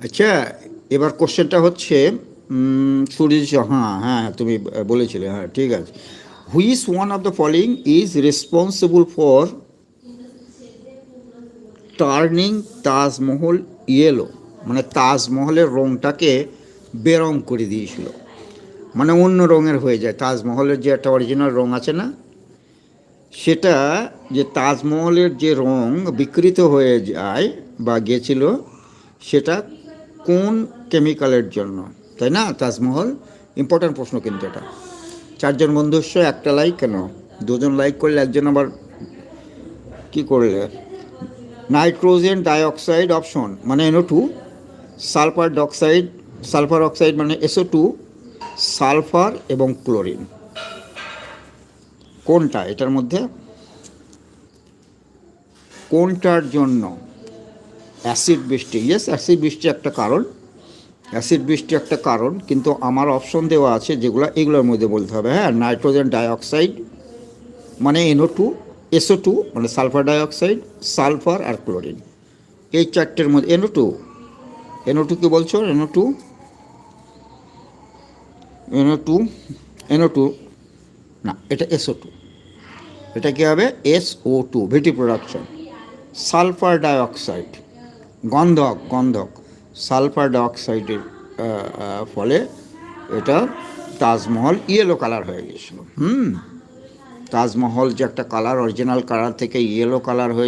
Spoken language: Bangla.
আচ্ছা, এবার কোশ্চেনটা হচ্ছে সূর্য, হ্যাঁ হ্যাঁ তুমি বলেছিলে, হ্যাঁ ঠিক আছে। Which one of the following is responsible for turning Taj Mahal yellow, মানে তাজমহলের রঙটাকে বেরং করে দিয়েছিল, মানে অন্য রঙের হয়ে যায়। তাজমহলের যে একটা অরিজিনাল রঙ আছে না, সেটা, যে তাজমহলের যে রঙ বিকৃত হয়ে যায় বা গেছিল, সেটা কোন কেমিক্যালের জন্য, তাই না? তাজমহল ইম্পর্ট্যান্ট প্রশ্ন কিন্তু এটা। চারজন বন্ধুস্ব একটা লাইক কেন, দুজন লাইক করলে একজন আবার কি করলে? নাইট্রোজেন ডাইঅক্সাইড অপশন মানে NO2, সালফার ডক্সাইড, সালফার অক্সাইড মানে SO2, সালফার এবং ক্লোরিন, কোনটা এটার মধ্যে, কোনটার জন্য অ্যাসিড বৃষ্টি? ইয়েস, অ্যাসিড বৃষ্টি একটা কারণ, অ্যাসিড বৃষ্টি একটা কারণ, কিন্তু আমার অপশন দেওয়া আছে যেগুলো, এগুলোর মধ্যে বলতে হবে। হ্যাঁ, নাইট্রোজেন ডাইঅক্সাইড মানে NO2, SO2 মানে সালফার ডাইঅক্সাইড, সালফার আর ক্লোরিন, এই চারটের মধ্যে NO2 কি বলছো? NO2 না, এটা SO2, এটা কী হবে? SO2, ভিটি প্রোডাকশন। সালফার ডাইঅক্সাইড গন্ধক, সালফার ডাইঅক্সাইডের ফলে এটা তাজমহল ইয়েলো কালার হয়ে গেছিলো। তাজমহল যে একটা কালার, অরিজিনাল কালার থেকে ইয়েলো কালার হয়ে